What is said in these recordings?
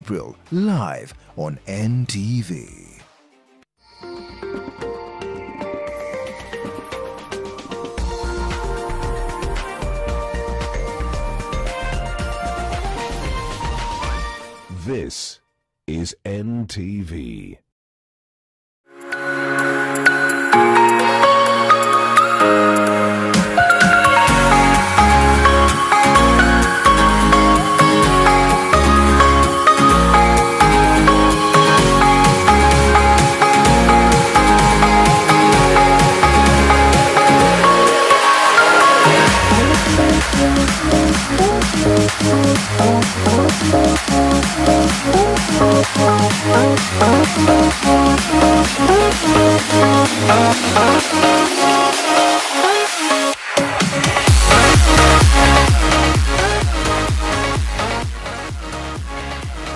April, live on NTV. This is NTV.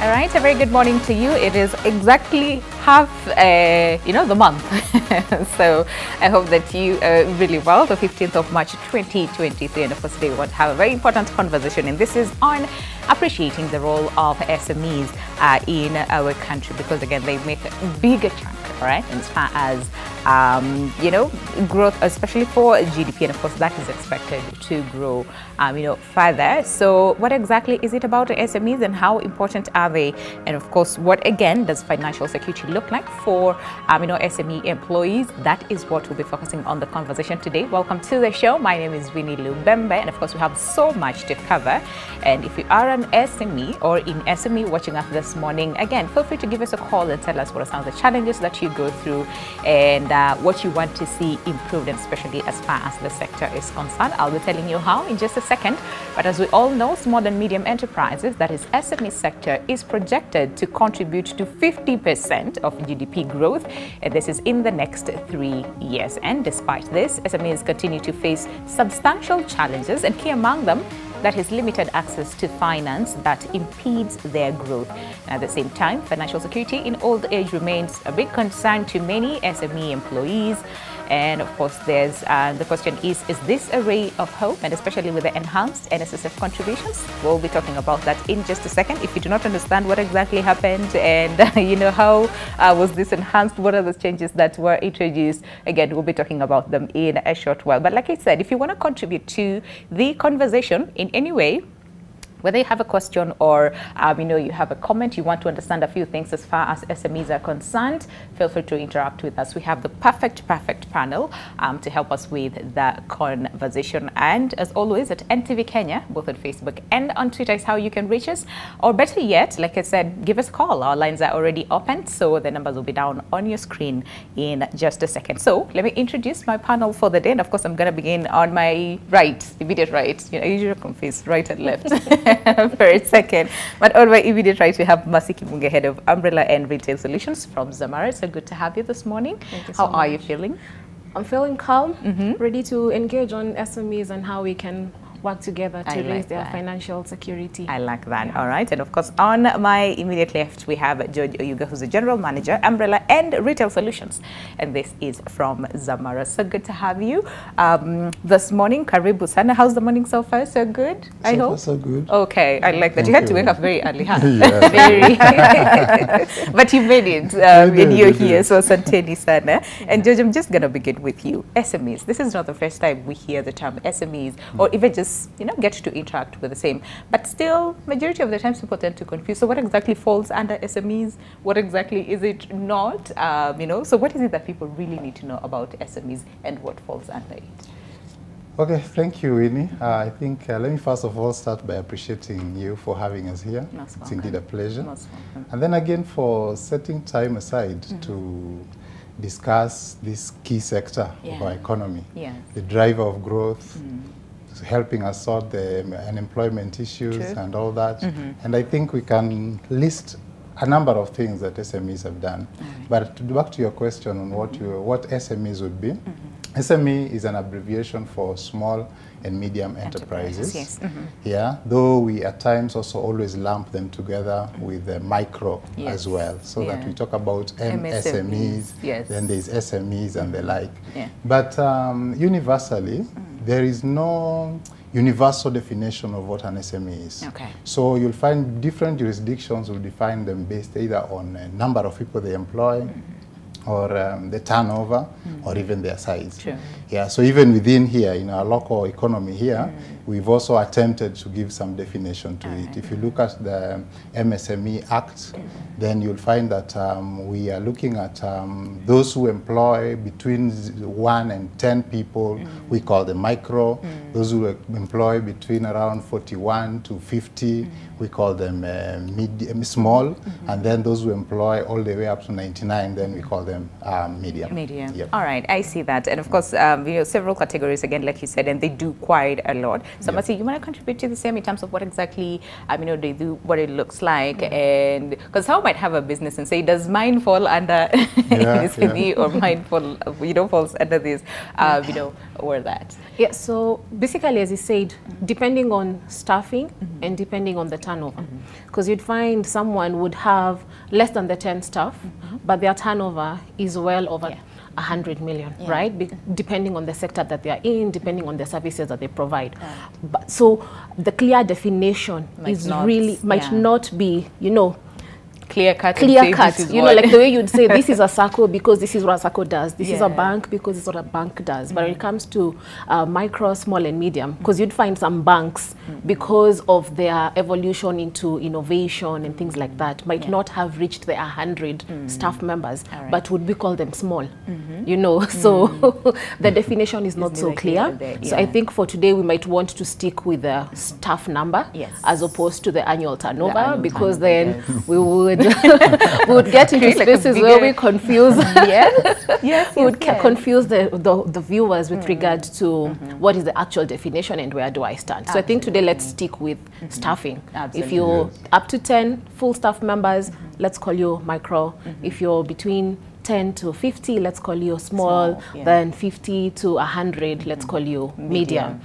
All right, a very good morning to you. It is exactly half, the month. So I hope that you are really well. The 15th of March, 2023. And of course, today we want to have a very important conversation. And this is on appreciating the role of SMEs in our country, because again, they make a bigger chunk, right, as far as growth, especially for GDP, and of course that is expected to grow, further. So what exactly is it about SMEs and how important are they? And of course, what again does financial security look like for, SME employees? That is what we'll be focusing on the conversation today. Welcome to the show. My name is Winnie Lubembe, and of course we have so much to cover. And if you are an SME or in SME watching us this morning, again, feel free to give us a call and tell us what are some of the challenges that you go through and what you want to see improved, and especially as far as the sector is concerned. I'll be telling you how in just a second. But as we all know, small and medium enterprises, that is SME sector, is projected to contribute to 50% of GDP growth, and this is in the next 3 years. And despite this, SMEs continue to face substantial challenges, and key among them, that is limited access to finance that impedes their growth. At the same time, financial security in old age remains a big concern to many SME employees. And of course, there's the question is this a ray of hope, and especially with the enhanced NSSF contributions? We'll be talking about that in just a second. If you do not understand what exactly happened and how was this enhanced, what are the changes that were introduced, again, we'll be talking about them in a short while. But like I said, if you want to contribute to the conversation in any way, whether you have a question or, you have a comment, you want to understand a few things as far as SMEs are concerned, feel free to interact with us. We have the perfect panel to help us with the conversation. And as always, at NTV Kenya, both on Facebook and on Twitter is how you can reach us. Or better yet, like I said, give us a call. Our lines are already open, so the numbers will be down on your screen in just a second. So let me introduce my panel for the day. And of course, I'm going to begin on my right, immediate right. I usually confuse right and left. For a second. But on my immediate right, we have Masiki Munge, head of Umbrella and Retail Solutions from Zamara. So good to have you this morning. Thank you so much. How are you feeling? I'm feeling calm, ready to engage on SMEs and how we can work together to raise their financial security. I like that. Yeah. All right. And of course, on my immediate left, we have George Oyuga, who's the General Manager, Umbrella and Retail Solutions. And this is from Zamara. So good to have you this morning. Karibu sana. How's the morning so far? So good? I hope. So good. Okay. I like that. You had to wake up very early, huh? Very. But you made it. And you're here. So asanteni sana. And George, I'm just going to begin with you. SMEs. This is not the first time we hear the term SMEs, or even just get to interact with the same, but still majority of the times people tend to confuse. So what exactly falls under SMEs? What exactly is it not? So what is it that people really need to know about SMEs and what falls under it? Okay, thank you, Winnie. I think let me first of all start by appreciating you for having us here. It's indeed a pleasure. And then again for setting time aside to discuss this key sector of our economy, the driver of growth, helping us sort the unemployment issues and all that. And I think we can list a number of things that SMEs have done. But back to your question on what SMEs would be. SME is an abbreviation for small and medium enterprises. Yes. Yeah, though we at times also always lump them together with the micro as well, so that we talk about MSMEs, then there's SMEs and the like. But universally, there is no universal definition of what an SME is. Okay. So you'll find different jurisdictions will define them based either on a number of people they employ, or the turnover, or even their size. True. Yeah, so even within here, in our local economy here, we've also attempted to give some definition to it. If you look at the MSME Act, then you'll find that we are looking at those who employ between 1 and 10 people, we call them micro. Those who employ between around 41 to 50, we call them small. And then those who employ all the way up to 99, then we call them medium. Medium. Yep. All right, I see that. And of course, you know, several categories, again, like you said, and they do quite a lot. So, Masi, you want to contribute to the same in terms of what exactly, you know, they do, what it looks like, and because some might have a business and say, does mine fall under SME or mine fall, you know, falls under this, you know, or that? Yeah, so basically, as you said, depending on staffing and depending on the turnover, because you'd find someone would have less than the 10 staff, but their turnover is well over 100 million, right? Depending on the sector that they are in, depending on the services that they provide. But, so the clear definition might not be, you know, clear cut, you know, like the way you'd say this is a SACCO because this is what a SACCO does, this is a bank because it's what a bank does. But when it comes to micro, small and medium, because you'd find some banks, because of their evolution into innovation and things like that, might not have reached the 100 staff members, but would we call them small, you know, so the definition is not so clear. So I think for today we might want to stick with the staff number as opposed to the annual turnover, because then we would we would get into spaces where we confuse we would confuse the viewers with regard to what is the actual definition and where do I stand. So I think today let's stick with staffing. If you're up to 10 full staff members, let's call you micro. If you're between 10 to 50, let's call you small, then 50 to 100, let's call you medium.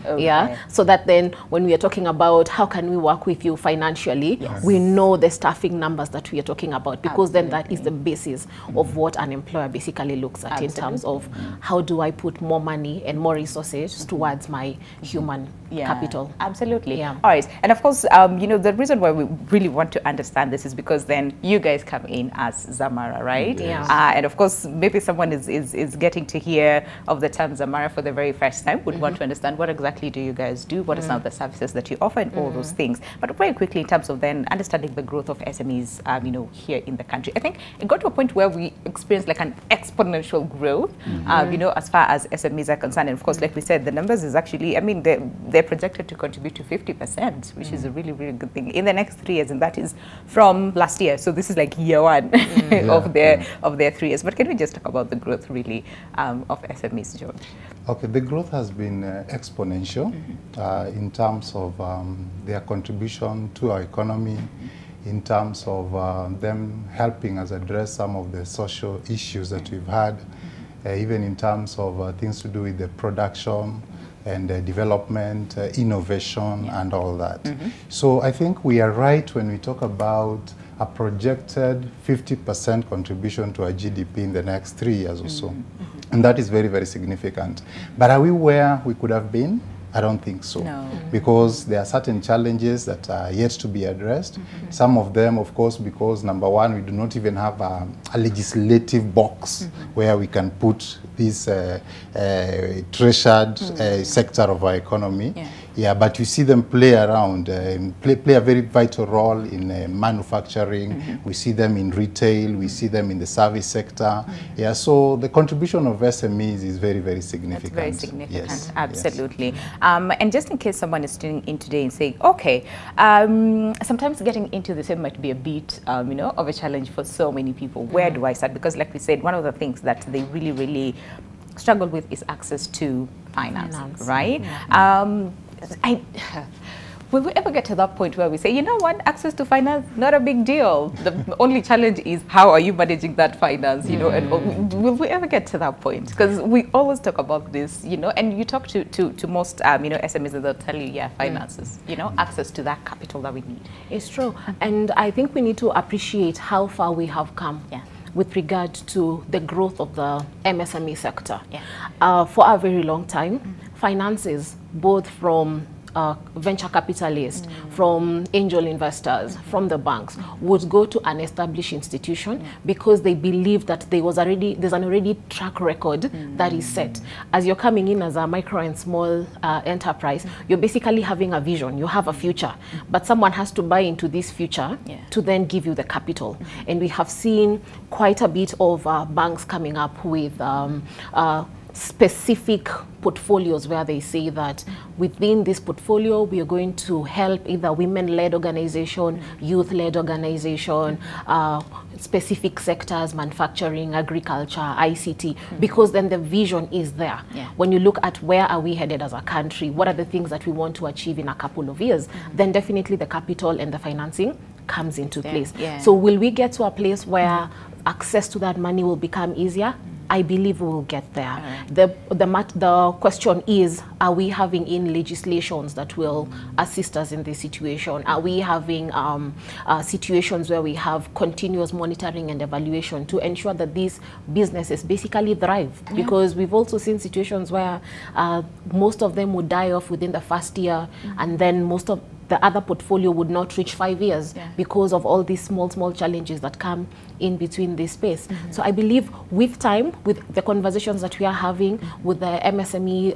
So that then when we are talking about how can we work with you financially, we know the staffing numbers that we are talking about, because then that is the basis of what an employer basically looks at in terms of how do I put more money and more resources towards my human capital. Absolutely. All right. And of course, you know, the reason why we really want to understand this is because then you guys come in as Zamara, right? And of course, maybe someone is getting to hear of the term Zamara for the very first time, would want to understand what exactly do you guys do, what are some of the services that you offer, and all those things. But very quickly, in terms of then understanding the growth of SMEs, you know, here in the country, I think it got to a point where we experienced like an exponential growth, you know, as far as SMEs are concerned. And of course, like we said, the numbers is actually, I mean, they're projected to contribute to 50%, which is a really, really good thing in the next 3 years, and that is from last year. So this is like year one of their 3 years. But can we just talk about the growth really of SMEs, George? Okay, the growth has been exponential in terms of their contribution to our economy, in terms of them helping us address some of the social issues that we've had, even in terms of things to do with the production and development, innovation, and all that. So I think we are right when we talk about a projected 50% contribution to our GDP in the next 3 years or so. And that is very, very significant. But are we where we could have been? I don't think so. No. Because there are certain challenges that are yet to be addressed. Some of them, of course, because number one, we do not even have a legislative box where we can put this treasured sector of our economy. But you see them play around, play a very vital role in manufacturing. We see them in retail. We see them in the service sector. So the contribution of SMEs is very, very significant. That's very significant, absolutely. And just in case someone is tuning in today and saying, okay, sometimes getting into this might be a bit, you know, of a challenge for so many people. Where do I start? Because like we said, one of the things that they really, really struggle with is access to finance. Right? Will we ever get to that point where we say, you know what, access to finance, not a big deal. The only challenge is how are you managing that finance, you know, and will we ever get to that point? Because we always talk about this, you know, and you talk to most, you know, SMEs and they'll tell you, finances, you know, access to that capital that we need. It's true. And I think we need to appreciate how far we have come. With regard to the growth of the MSME sector. For a very long time, finances, both from venture capitalists, from angel investors, from the banks, would go to an established institution because they believe that there's an already track record that is set. As you're coming in as a micro and small enterprise, you're basically having a vision, you have a future, but someone has to buy into this future to then give you the capital. And we have seen quite a bit of banks coming up with specific portfolios where they say that within this portfolio we are going to help either women-led organization, youth-led organization, specific sectors, manufacturing, agriculture, ICT, because then the vision is there. When you look at where are we headed as a country, what are the things that we want to achieve in a couple of years, then definitely the capital and the financing comes into place. So will we get to a place where access to that money will become easier? I believe we will get there. The question is, are we having in legislations that will assist us in this situation? Are we having situations where we have continuous monitoring and evaluation to ensure that these businesses basically thrive? Because we've also seen situations where most of them would die off within the first year, and then most of the other portfolio would not reach 5 years because of all these small challenges that come in between this space. So I believe with time, with the conversations that we are having with the MSME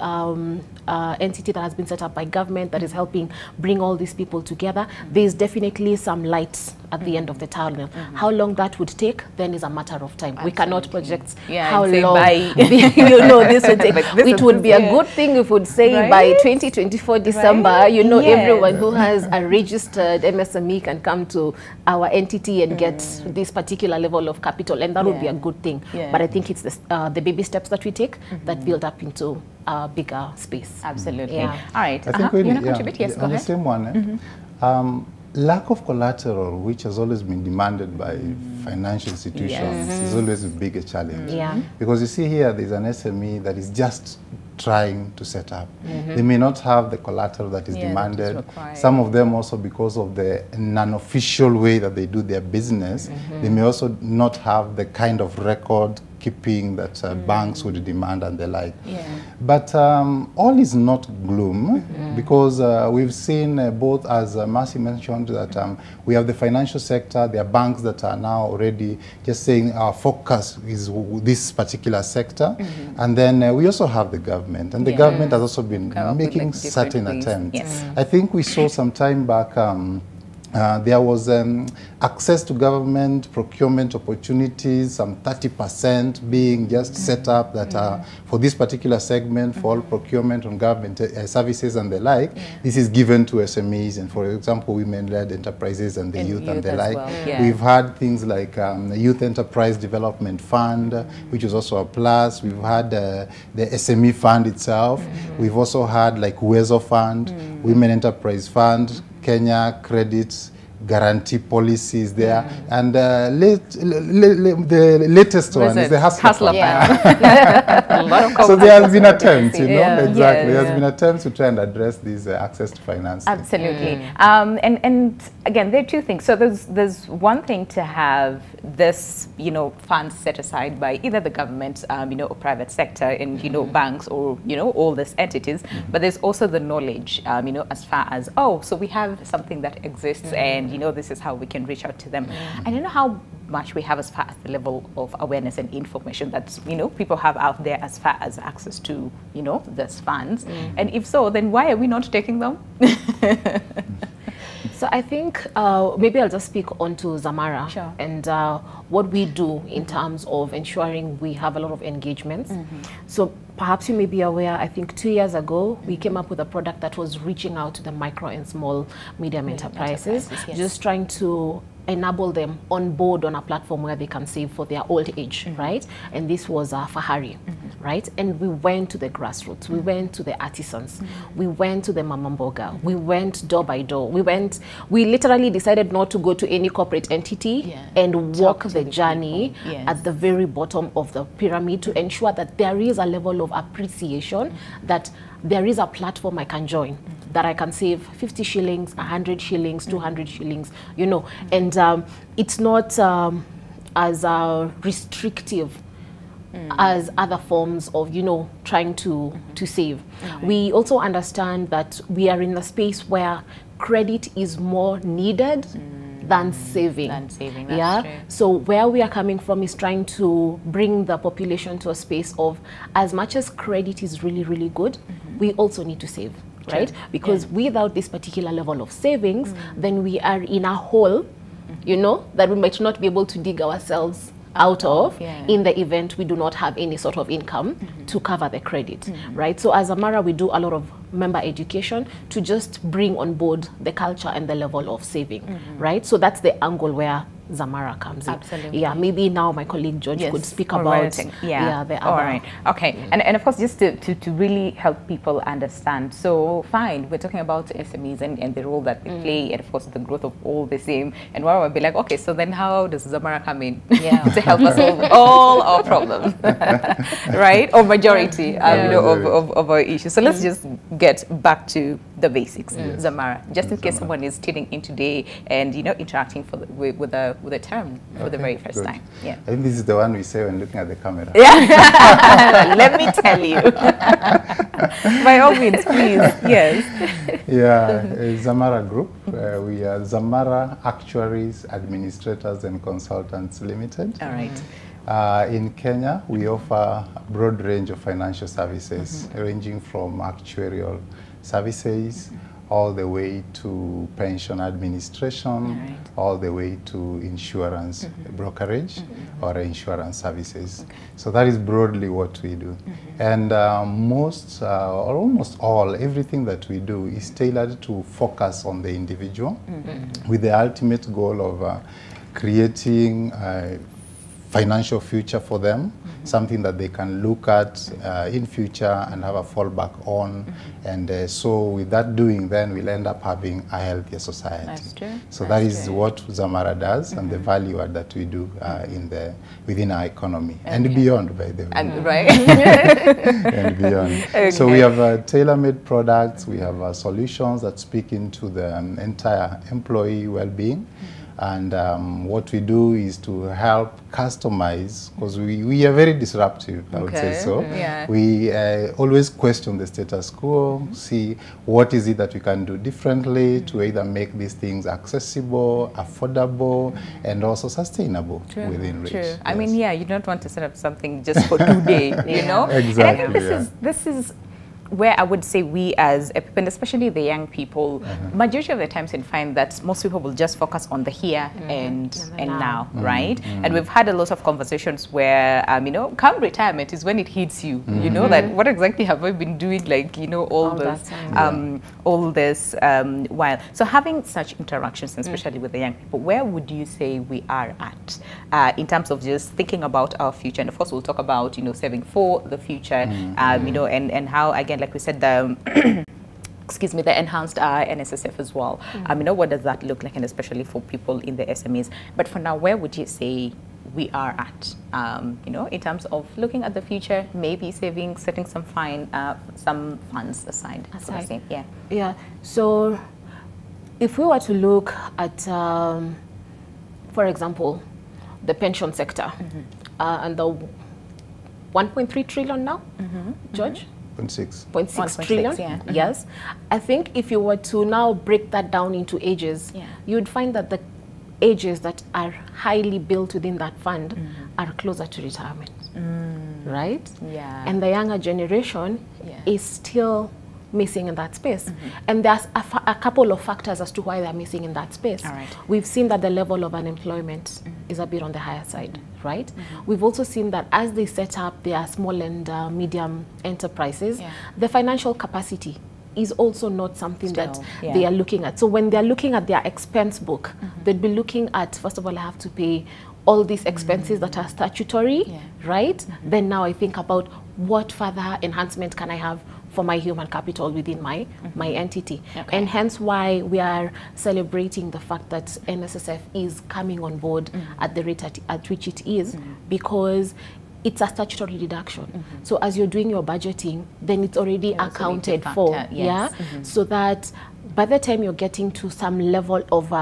entity that has been set up by government that is helping bring all these people together, there's definitely some lights at the end of the tunnel. How long that would take then is a matter of time. We cannot project how long this would take. It would be a good thing if we would say by 2024 December, everyone who has a registered MSME can come to our entity and get this particular level of capital, and that would be a good thing. But I think it's the baby steps that we take that build up into a bigger space. Absolutely. All right. I think you want to contribute? Yes, go on ahead. the same one, lack of collateral, which has always been demanded by financial institutions, is always a bigger challenge. Because you see here, there's an SME that is just trying to set up. They may not have the collateral that is demanded. Some of them also, because of the non-official way that they do their business, they may also not have the kind of record keeping that banks would demand and the like. But all is not gloom, because we've seen both, as Mercy mentioned, that we have the financial sector, there are banks that are now already just saying our focus is this particular sector. And then we also have the government, and the government has also been making certain attempts. I think we saw some time back there was access to government procurement opportunities, some 30% being just set up that are for this particular segment, for all procurement on government services and the like. This is given to SMEs and, for example, women-led enterprises and the youth and the like. We've had things like the Youth Enterprise Development Fund, which is also a plus. We've had the SME Fund itself. We've also had like Uwezo Fund, Women Enterprise Fund, Kenya Credits, guarantee policies there, and the latest one is the Hustler Fund. So there has been attempts, exactly. There has been attempts to try and address these access to finance. Absolutely. And again, there are two things. So there's one thing to have this, funds set aside by either the government, or private sector, and banks, or all these entities. But there's also the knowledge, as far as so we have something that exists, and this is how we can reach out to them. I don't know how much we have as far as the level of awareness and information that people have out there as far as access to these funds. And if so, then why are we not taking them? So I think maybe I'll just speak onto Zamara and what we do in terms of ensuring we have a lot of engagements. So perhaps you may be aware, I think 2 years ago, we came up with a product that was reaching out to the micro and small medium enterprises, just trying to enable them on board on a platform where they can save for their old age, right? And this was Fahari, right? And we went to the grassroots, we went to the artisans, we went to the mamamboga, we went door by door, we literally decided not to go to any corporate entity and walk the journey at the very bottom of the pyramid to ensure that there is a level of appreciation, that there is a platform I can join, that I can save 50 shillings, 100 shillings, 200 shillings, and it's not as restrictive as other forms of, you know, trying to save. We also understand that we are in a space where credit is more needed than saving. That's yeah. true. So where we are coming from is trying to bring the population to a space of, as much as credit is really, really good, we also need to save, right? Because without this particular level of savings, then we are in a hole, you know, that we might not be able to dig ourselves out of in the event we do not have any sort of income to cover the credit, right? So as Zamara, we do a lot of member education to just bring on board the culture and the level of saving, right? So that's the angle where Zamara comes in. Absolutely. Yeah, maybe now my colleague George could speak about the other. All right. Okay. And of course, just to really help people understand. So fine, we're talking about SMEs and the role that they play, and of course the growth of all the same. And where we'll be like, okay, so then how does Zamara come in to help us solve all our problems, right? Or majority, you know, of our issues. So let's just get back to the basics, Zamara, just in case someone is tuning in today and, you know, interacting with a term for the very first time. Yeah. I think this is the one we say when looking at the camera. Yeah. Let me tell you. By all means, please. Yes. Yeah, Zamara Group. We are Zamara Actuaries, Administrators and Consultants Limited. All right. In Kenya, we offer a broad range of financial services, ranging from actuarial services all the way to pension administration, all the way to insurance brokerage or insurance services. So that is broadly what we do. And most or almost all, everything that we do is tailored to focus on the individual with the ultimate goal of creating a financial future for them, something that they can look at in future and have a fallback on. And so with that doing, then we'll end up having a healthier society. That's true. So that is what Zamara does and the value add that we do within our economy and beyond, by the way. And, right. And beyond. So we have tailor-made products, we have solutions that speak into the entire employee well-being. And what we do is to help customize, because we are very disruptive, I would say so. Yeah. We always question the status quo, see what is it that we can do differently to either make these things accessible, affordable, and also sustainable within reach. True. I mean, yeah, you don't want to set up something just for today, you know? Exactly. And I think this is where I would say we as a people, and especially the young people, majority of the times you find that most people will just focus on the here and now, right? And we've had a lot of conversations where, you know, come retirement is when it hits you, you know, that what exactly have I been doing, like, you know, all this while. So having such interactions, especially with the young people, where would you say we are at in terms of just thinking about our future? And of course, we'll talk about, you know, saving for the future, you know, and how, again, like we said, the excuse me, the enhanced NSSF as well. You know, what does that look like, and especially for people in the SMEs? But for now, where would you say we are at, you know, in terms of looking at the future, maybe saving, setting some funds aside? Yeah. So if we were to look at, for example, the pension sector and the 1.3 trillion now, George? 0.6 trillion, yes. I think if you were to now break that down into ages, you'd find that the ages that are highly built within that fund are closer to retirement, right? Yeah. And the younger generation is still missing in that space. And there's a couple of factors as to why they're missing in that space. All right. We've seen that the level of unemployment is a bit on the higher side, right? We've also seen that as they set up their small and medium enterprises, the financial capacity is also not something that they are looking at. So when they're looking at their expense book, they'd be looking at, first of all, I have to pay all these expenses that are statutory, right? Then now I think about what further enhancement can I have for my human capital within my entity. And hence why we are celebrating the fact that NSSF is coming on board at the rate at which it is, because it's a statutory deduction. So as you're doing your budgeting, then it's already accounted for, so that by the time you're getting to some level of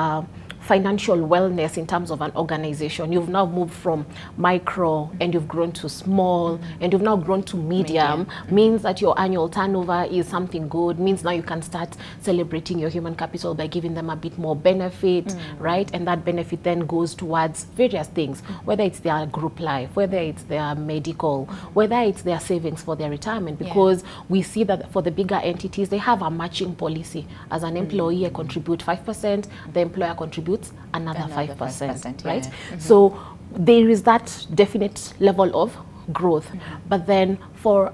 financial wellness in terms of an organization. You've now moved from micro and you've grown to small and you've now grown to medium. Means that your annual turnover is something good, means now you can start celebrating your human capital by giving them a bit more benefit, right? And that benefit then goes towards various things, whether it's their group life, whether it's their medical, whether it's their savings for their retirement, because we see that for the bigger entities, they have a matching policy. As an employee, I contribute 5%, the employer contributes another 5%, right? So there is that definite level of growth. But then for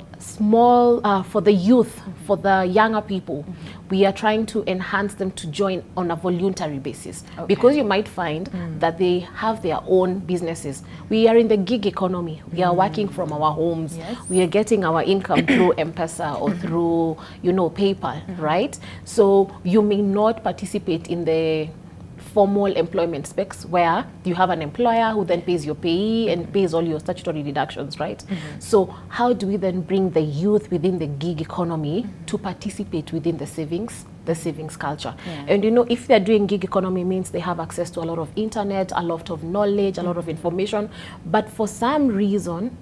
for the youth, for the younger people, we are trying to enhance them to join on a voluntary basis. Because you might find that they have their own businesses. We are in the gig economy. We are working from our homes. We are getting our income through M-Pesa or through, you know, PayPal, right? So you may not participate in the formal employment specs where you have an employer who then pays your payee and pays all your statutory deductions, right? So how do we then bring the youth within the gig economy to participate within the savings culture? And you know, if they're doing gig economy, means they have access to a lot of internet, a lot of knowledge, a lot of information, but for some reason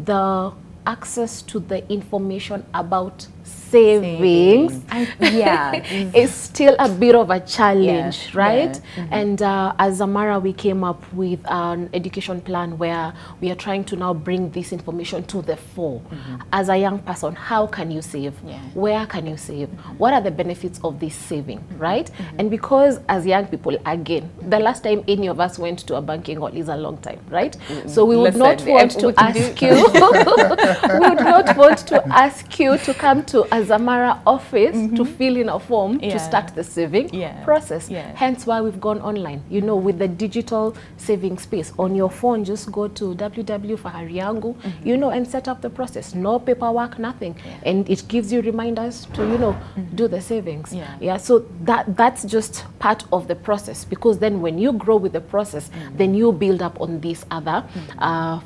the access to the information about savings is still a bit of a challenge, right? And as Amara, we came up with an education plan where we are trying to now bring this information to the fore. As a young person, how can you save? Where can you save? What are the benefits of this saving, right? And because as young people, again, the last time any of us went to a banking hall is a long time, right? So we would not want to ask you we would not want to ask you to come to a Zamara office to fill in a form to start the saving process. Hence why we've gone online. You know, with the digital saving space on your phone, just go to www.fahariyangu, you know, and set up the process. No paperwork, nothing. And it gives you reminders to, you know, do the savings. So that's just part of the process, because then when you grow with the process, then you build up on these other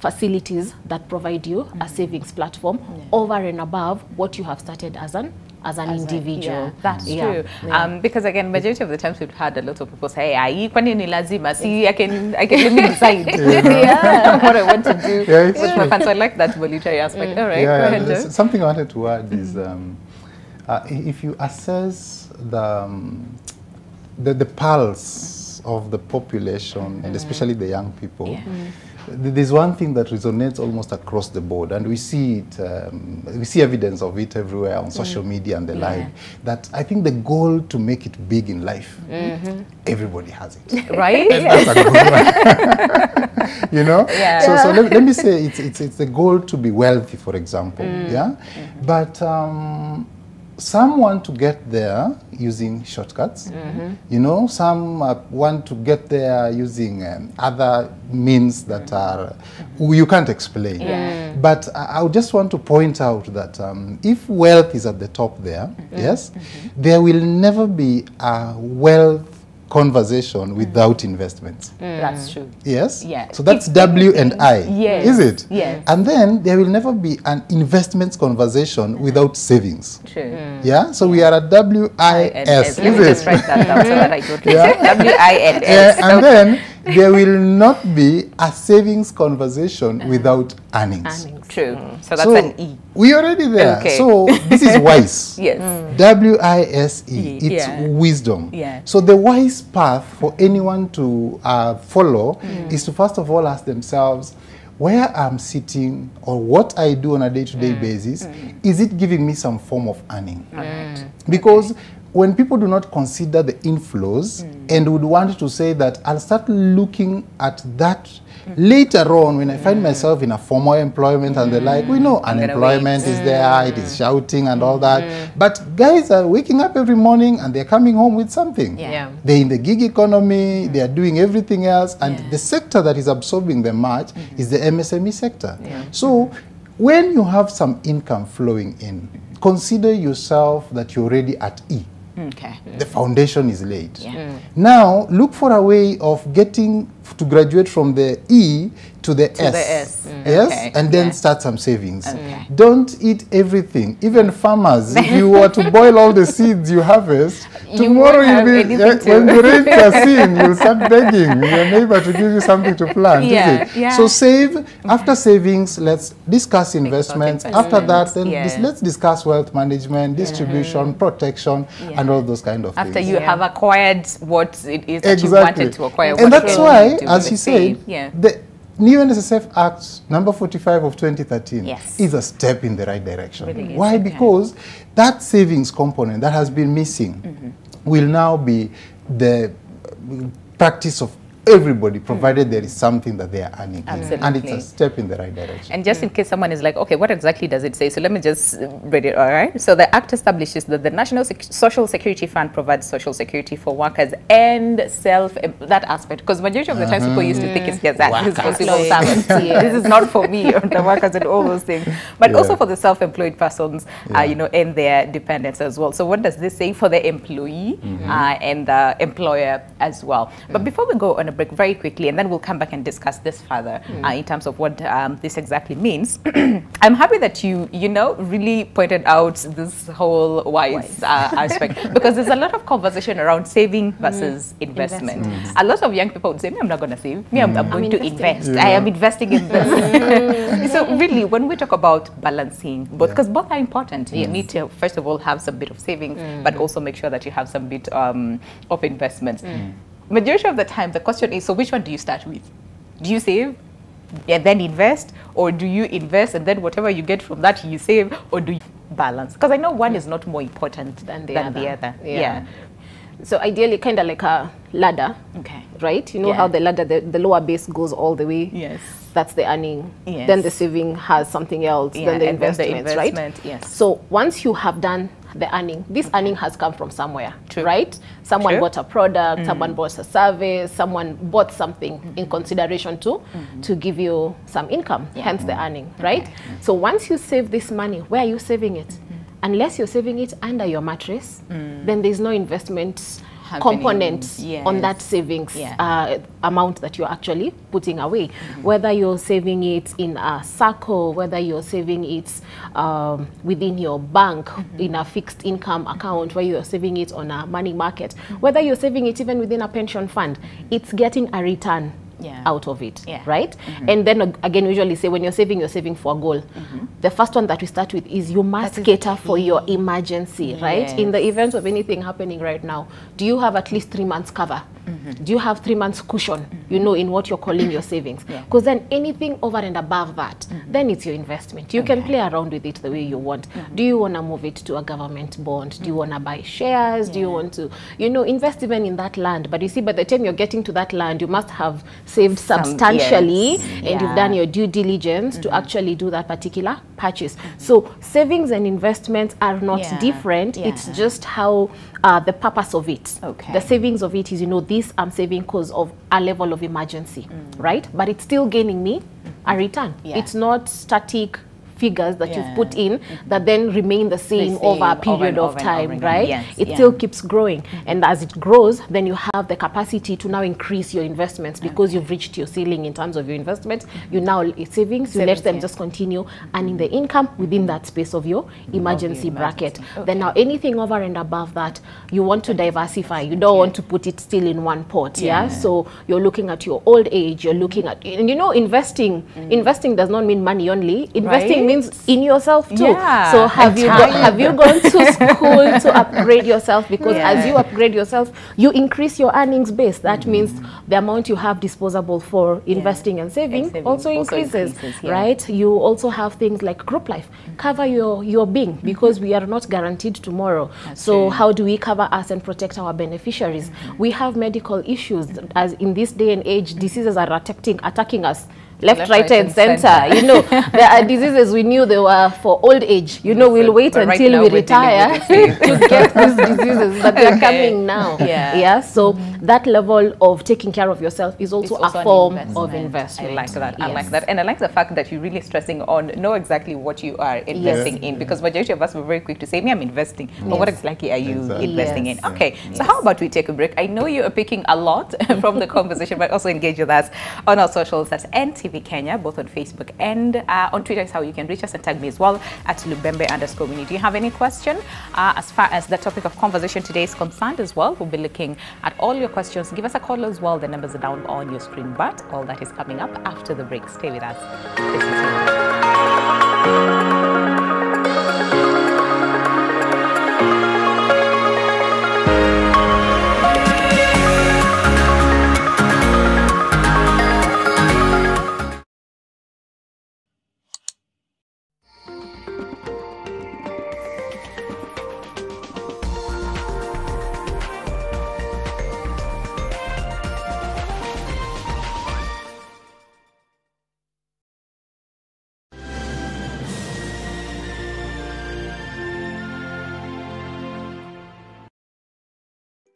facilities that provide you a savings platform over and above what you have started as an individual. That's true. Because again, majority of the times we've had a lot of people say, "Hey, kwani ni lazima? See, I can let me decide what I want to do with my funds." So I like that voluntary aspect. All right, go ahead, Joe. Something I wanted to add is if you assess the pulse of the population and especially the young people. There's one thing that resonates almost across the board, and we see it, we see evidence of it everywhere on social media and the like, that I think the goal to make it big in life, everybody has it. Right? That's a good one. You know? So let me say it's the goal to be wealthy, for example. But some want to get there using shortcuts. You know, some want to get there using other means that are you can't explain. But I just want to point out that if wealth is at the top there, there will never be a wealth conversation without investments. That's true. Yes? So that's W and I. Is it? And then there will never be an investments conversation without savings. True. So we are at WIS. Let me just write that down so that I don't WINS. And then there will not be a savings conversation without earnings. True. So that's an E. We're already there. So this is wise. WISE. It's wisdom. So the wise path for anyone to follow is to first of all ask themselves, where I'm sitting or what I do on a day-to-day basis, is it giving me some form of earning? Because when people do not consider the inflows and would want to say that I'll start looking at that later on when I find myself in a formal employment and the like, we know unemployment is there, it is shouting and all that. But guys are waking up every morning and they're coming home with something. They're in the gig economy, they are doing everything else, and the sector that is absorbing them much is the MSME sector. So when you have some income flowing in, consider yourself that you're already at E. The foundation is laid. Now, look for a way of getting to graduate from the E to the S. The S. Yes, Okay. and then start some savings. Okay. Don't eat everything. Even farmers, if you were to boil all the seeds you harvest, tomorrow won't have you'll be, anything to- when the rains are seen, you'll start begging your neighbor to give you something to plant. Yeah, Is it? yeah. So save. After savings, let's discuss investments. After that, then Yeah. let's discuss wealth management, distribution, protection, and all those kind of After things. you have acquired what it is that Exactly. you wanted to acquire. And what that's you why, need to as you save. said, the new NSSF Act number 45 of 2013 Yes. is a step in the right direction. Really is, Why? okay. Because that savings component that has been missing will now be the practice of everybody, provided there is something that they are earning. And it's a step in the right direction. And just in case someone is like, okay, what exactly does it say? So let me just read it, all right? So the Act establishes that the National Social Security Fund provides social security for workers and that aspect. Because majority of the times people used to think it's just that. It's for civil servants. This is not for me, or the workers and all those things. But also for the self-employed persons, you know, and their dependents as well. So what does this say for the employee and the employer as well? But before we go on a break very quickly, and then we'll come back and discuss this further in terms of what this exactly means. I'm happy that you know, really pointed out this whole wise aspect, because there's a lot of conversation around saving versus investment. A lot of young people would say, me, I'm not going to save. Me, I'm going to invest. I am investing in this. So really, when we talk about balancing both, because both are important, you need to, first of all, have some bit of savings, but also make sure that you have some bit of investments. Majority of the time, the question is, so which one do you start with? Do you save and then invest, or do you invest and then whatever you get from that you save, or do you balance? Because I know one is not more important than the other. Yeah. So ideally, kind of like a ladder, right? You know how the ladder, the lower base goes all the way. Yes. That's the earning. Yes. Then the saving has something else. Then the investments, right? Yes. So once you have done the earning, this earning has come from somewhere, right? Someone bought a product, someone bought a service, someone bought something in consideration to give you some income, hence the earning, right? So once you save this money, where are you saving it? Unless you're saving it under your mattress, then there's no investment component on that savings amount that you're actually putting away. Whether you're saving it in a circle, whether you're saving it within your bank in a fixed income account, where you're saving it on a money market, whether you're saving it even within a pension fund, it's getting a return out of it, right? And then again, we usually say when you're saving for a goal. The first one that we start with is you must cater for your emergency, right? In the event of anything happening right now, do you have at least 3 months cover? Do you have 3 months cushion, you know, in what you're calling your savings? Because then anything over and above that, then it's your investment. You can play around with it the way you want. Do you want to move it to a government bond? Do you want to buy shares? Do you want to, you know, invest even in that land? But you see, by the time you're getting to that land, you must have saved substantially and you've done your due diligence to actually do that particular purchase. So savings and investments are not different. It's just how the purpose of it. The savings of it is, you know, this I'm saving because of a level of emergency, right? But it's still gaining me a return. It's not static figures that you've put in that then remain the same over a period of time, right? It still keeps growing. And as it grows, then you have the capacity to now increase your investments because you've reached your ceiling in terms of your investments. You now savings, you let them just continue earning the income within that space of your emergency bracket. Then now anything over and above that, you want to diversify. You don't want to put it still in one pot, So you're looking at your old age, you're looking at, and you know, investing does not mean money only. Investing means in yourself too. So have you gone to school to upgrade yourself? Because as you upgrade yourself, you increase your earnings base. That means the amount you have disposable for investing and saving also increases, right? You also have things like group life. Cover your being, because we are not guaranteed tomorrow. So how do we cover us and protect our beneficiaries? We have medical issues, as in this day and age, diseases are attacking us left, right, and center. You know, there are diseases we knew they were for old age. You know, we'll wait until we retire to get these diseases, but they're coming now. Yeah. So that level of taking care of yourself is also a form of investment. I like that. I like that. And I like the fact that you're really stressing on know exactly what you are investing in, because majority of us were very quick to say, me, I'm investing. But what exactly are you investing in? Okay. So how about we take a break? I know you are picking a lot from the conversation, but also engage with us on our socials. That's NTV Kenya, both on Facebook and on Twitter is how you can reach us, and tag me as well at Lubembe_Mini. Do you have any question as far as the topic of conversation today is concerned as well? We'll be looking at all your questions. Give us a call as well. The numbers are down on your screen, but all that is coming up after the break. Stay with us. This is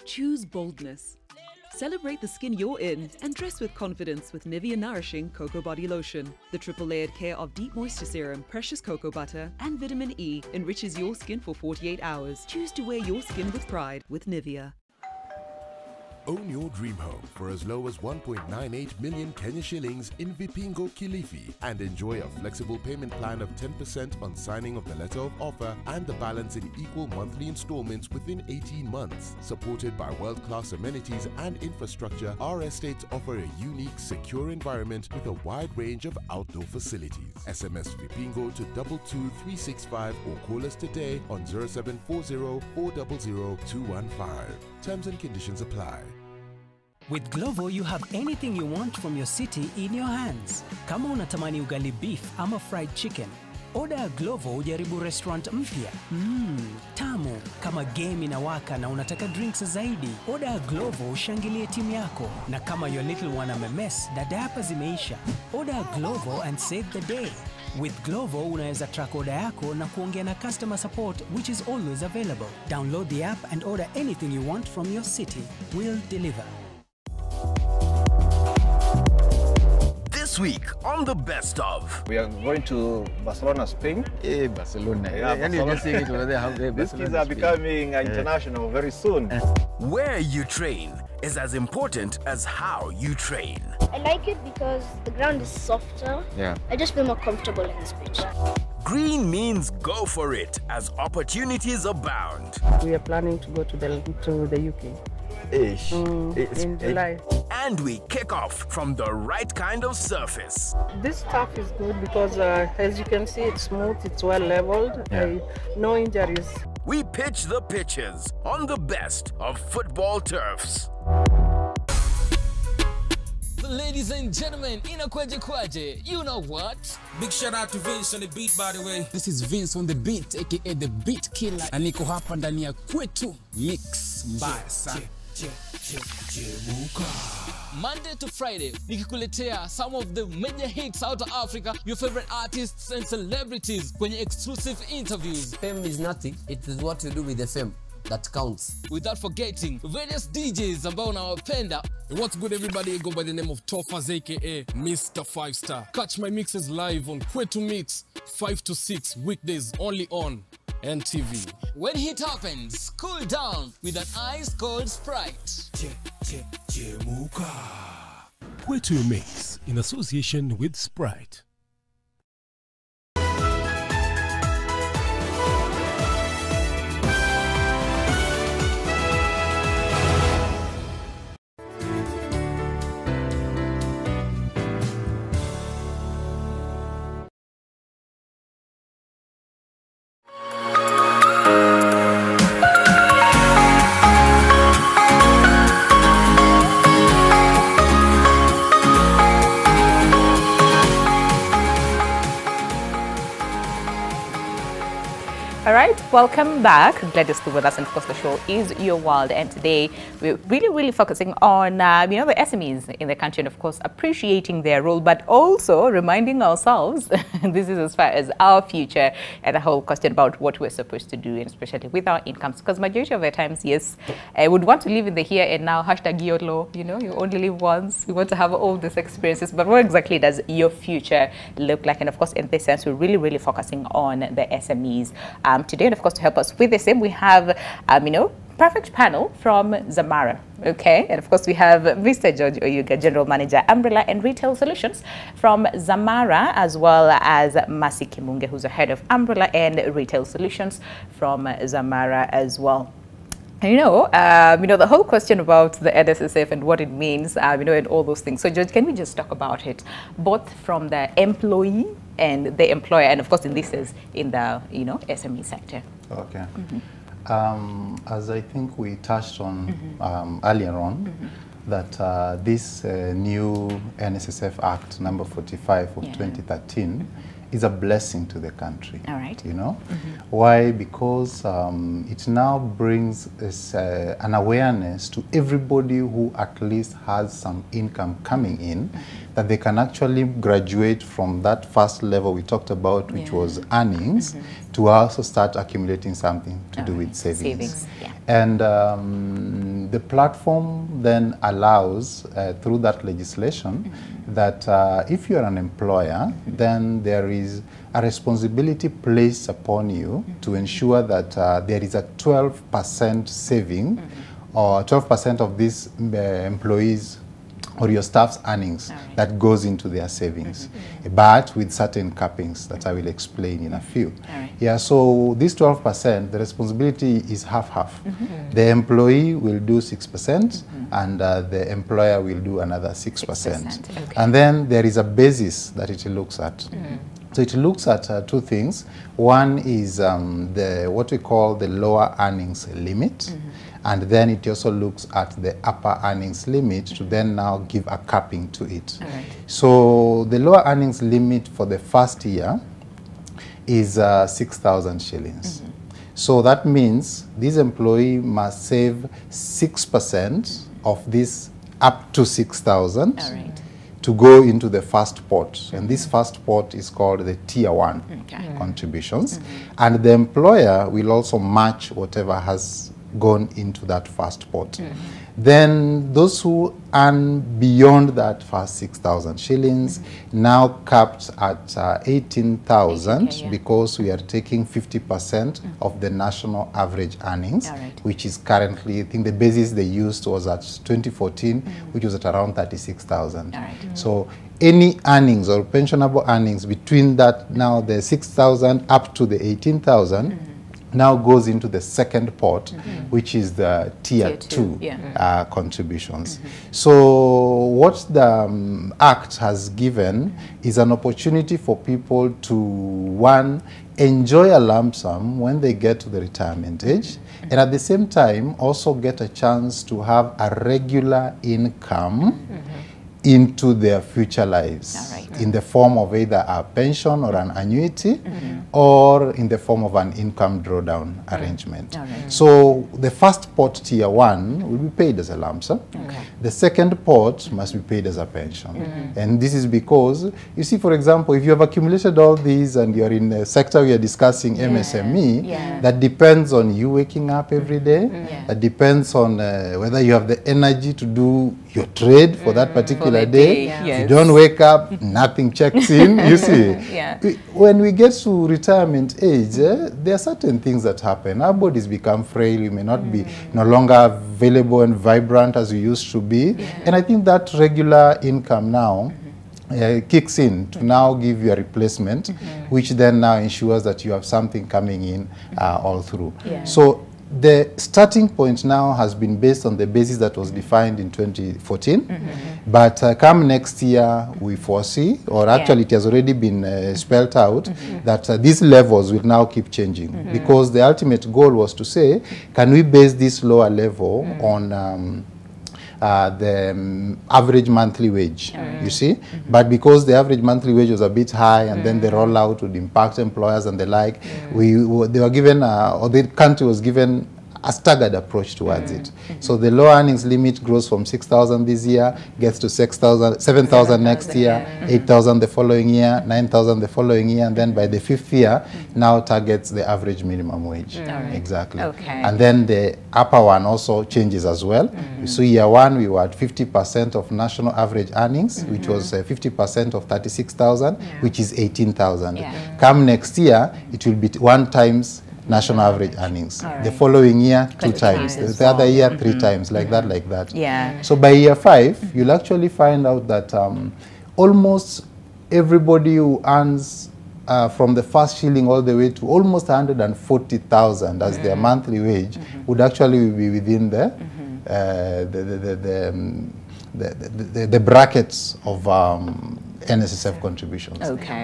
Choose boldness. Celebrate the skin you're in and dress with confidence with Nivea Nourishing Cocoa Body Lotion. The triple-layered care of deep moisture serum, precious cocoa butter, and vitamin E enriches your skin for 48 hours. Choose to wear your skin with pride with Nivea. Own your dream home for as low as 1.98 million Kenya shillings in Vipingo, Kilifi, and enjoy a flexible payment plan of 10% on signing of the letter of offer and the balance in equal monthly installments within 18 months. Supported by world-class amenities and infrastructure, our estates offer a unique, secure environment with a wide range of outdoor facilities. SMS Vipingo to 22365 or call us today on 0740 400 215. Terms and conditions apply. With Glovo, you have anything you want from your city in your hands. Kama unatamani ugali beef ama fried chicken, order Glovo ujaribu restaurant mpya. Tamu. Kama game inawaka na unataka drinks zaidi, order Glovo ushangilie timu yako. Na kama your little one amemes na diaper zimeisha, order Glovo and save the day. With Glovo, unaweza track order yako na kuongea na customer support, which is always available. Download the app and order anything you want from your city. We'll deliver. This week on the best of, we are going to Barcelona, Spain. Barcelona. Barcelona. These kids are becoming international very soon. Where you train is as important as how you train. I like it because the ground is softer. I just feel more comfortable in this pitch. Green means go for it as opportunities abound. We are planning to go to the UK. In July. And we kick off from the right kind of surface. This turf is good because as you can see, it's smooth, it's well leveled, no injuries. We pitch the pitches on the best of football turfs. Ladies and gentlemen, inakwaje kwaje, you know what? Big shout out to Vince on the beat, by the way. This is Vince on the beat, aka the beat killer. Na niko hapa ndani ya kwetu mix mbaya sana. Monday to Friday, nikikuletea some of the major hits out of Africa, your favorite artists and celebrities kwenye exclusive interviews. Fame is nothing, it is what you do with the fame that counts. Without forgetting various DJs ambao unawapenda. What's good everybody, I go by the name of Toffaz aka Mr. 5 Star. Catch my mixes live on Kwetu Mix 5 to 6 weekdays only on NTV. When heat happens, cool down with an ice cold Sprite. Kwetu Mix in association with Sprite. All right, welcome back. Glad you're still with us, and of course the show is Your World, and today we're really focusing on you know, the SMEs in the country, and of course appreciating their role, but also reminding ourselves this is as far as our future and the whole question about what we're supposed to do, and especially with our incomes, because majority of the times, yes, I would want to live in the here and now, hashtag YOLO, you know, you only live once, you want to have all these experiences, but what exactly does your future look like? And of course, in this sense, we're really focusing on the SMEs. Today, and of course, to help us with the same, we have, you know, perfect panel from Zamara. Okay, and of course, we have Mr. George Oyuga, General Manager, Umbrella and Retail Solutions from Zamara, as well as Masi Kimunge, who's the head of Umbrella and Retail Solutions from Zamara as well. You know, the whole question about the NSSF and what it means, you know, and all those things. So, George, can we just talk about it, both from the employee and the employer, and of course, in this is in the, you know, SME sector. Okay. As I think we touched on earlier on, that this new NSSF Act number 45 of 2013 is a blessing to the country. All right. You know, why? Because it now brings us, an awareness to everybody who at least has some income coming in, that they can actually graduate from that first level we talked about, which was earnings, to also start accumulating something to do with savings. And the platform then allows, through that legislation, that if you're an employer, then there is a responsibility placed upon you to ensure that there is a 12% saving, or 12% of these employees or your staff's earnings that goes into their savings, but with certain cappings that I will explain in a few. Yeah, so this 12%, the responsibility is half-half. The employee will do 6%, and the employer will do another 6%. And then there is a basis that it looks at. So it looks at two things. One is what we call the lower earnings limit. And then it also looks at the upper earnings limit to then now give a capping to it. So the lower earnings limit for the first year is 6,000 shillings. So that means this employee must save 6% of this up to 6,000 to go into the first pot. And this first pot is called the Tier 1 contributions. And the employer will also match whatever has gone into that first pot. Then those who earn beyond that first 6,000 shillings now capped at 18,000 because we are taking 50% of the national average earnings, which is currently, I think the basis they used was at 2014, which was at around 36,000. So any earnings or pensionable earnings between that, now the 6,000 up to the 18,000, now goes into the second pot, which is the Tier 2 contributions. So what the Act has given is an opportunity for people to, one, enjoy a lump sum when they get to the retirement age, and at the same time also get a chance to have a regular income into their future lives in the form of either a pension or an annuity or in the form of an income drawdown arrangement. So the first pot, Tier 1, will be paid as a lump sum. The second pot must be paid as a pension. And this is because, you see, for example, if you have accumulated all these and you're in the sector we are discussing, MSME, that depends on you waking up every day. That depends on whether you have the energy to do your trade for that particular day. If you don't wake up, nothing checks in, you see. When we get to retirement age, there are certain things that happen. Our bodies become frail, we may not be no longer available and vibrant as we used to be. And I think that regular income now kicks in to now give you a replacement, which then now ensures that you have something coming in all through. So the starting point now has been based on the basis that was defined in 2014, but come next year we foresee, or actually it has already been spelled out, that these levels will now keep changing, because the ultimate goal was to say, can we base this lower level on the average monthly wage, you see. But because the average monthly wage was a bit high, and then the rollout would impact employers and the like, they were given, or the country was given a staggered approach towards it. So the low earnings limit grows from 6,000 this year, gets to 7,000 next year, 8,000 the following year, 9,000 the following year, and then by the 5th year, now targets the average minimum wage. Exactly. And then the upper one also changes as well. So year 1, we were at 50% of national average earnings, which was 50% of 36,000, which is 18,000. Come next year, it will be 1 times national average earnings. The following year, 2 times. The other year, 3 times, like that, like that. So by year 5, you'll actually find out that almost everybody who earns from the first shilling all the way to almost 140,000 as their monthly wage would actually be within the brackets of NSSF contributions,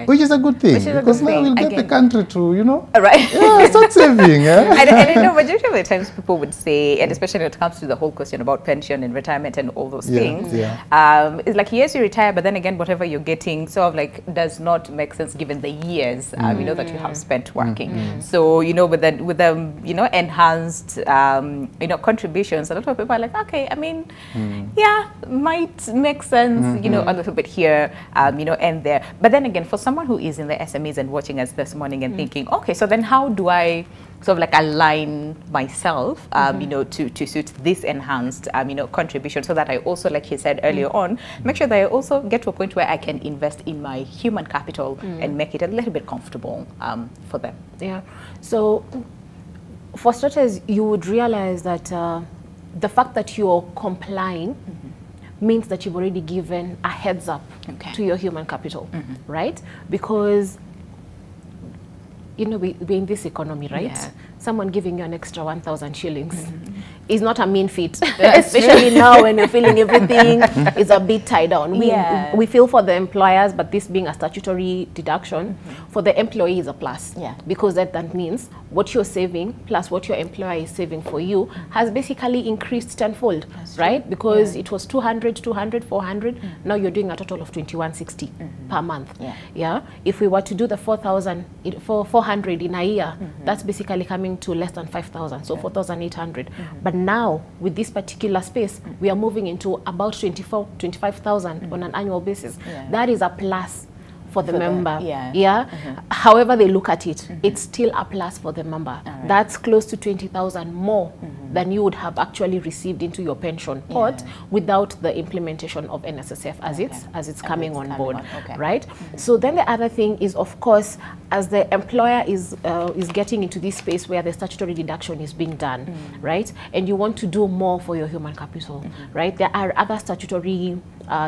which is a good thing, because now we'll get the country to, you know, start saving. And I know majority of the times people would say, and especially when it comes to the whole question about pension and retirement and all those things, it's like, yes, you retire, but then again, whatever you're getting sort of like does not make sense given the years you know, that you have spent working. So, you know, with the you know, enhanced you know, contributions, a lot of people are like, okay, I mean, yeah, might make sense, you know, a little bit here, you know, and there. But then again, for someone who is in the SMEs and watching us this morning and thinking, okay, so then how do I sort of like align myself, you know, to suit this enhanced, you know, contribution, so that I also, like you said earlier on, make sure that I also get to a point where I can invest in my human capital and make it a little bit comfortable for them. Yeah. So for starters, you would realize that the fact that you're complying means that you've already given a heads up to your human capital, right? Because, you know, we're in this economy, right? Someone giving you an extra 1,000 shillings is not a mean feat, especially now when you're feeling everything is a bit tied down. We feel for the employers, but this being a statutory deduction, for the employee is a plus, because that means what you're saving plus what your employer is saving for you has basically increased tenfold, right? Because it was 200, 400, now you're doing a total of 2160 per month. If we were to do the 400 in a year, that's basically coming to less than 5,000, so 4,800. But now with this particular space, we are moving into about 25,000 on an annual basis. That is a plus for the member. However they look at it, it's still a plus for the member. That's close to 20,000 more than you would have actually received into your pension pot without the implementation of NSSF as it's coming on board, right? So then the other thing is, of course, as the employer is getting into this space where the statutory deduction is being done, right? And you want to do more for your human capital, right? There are other statutory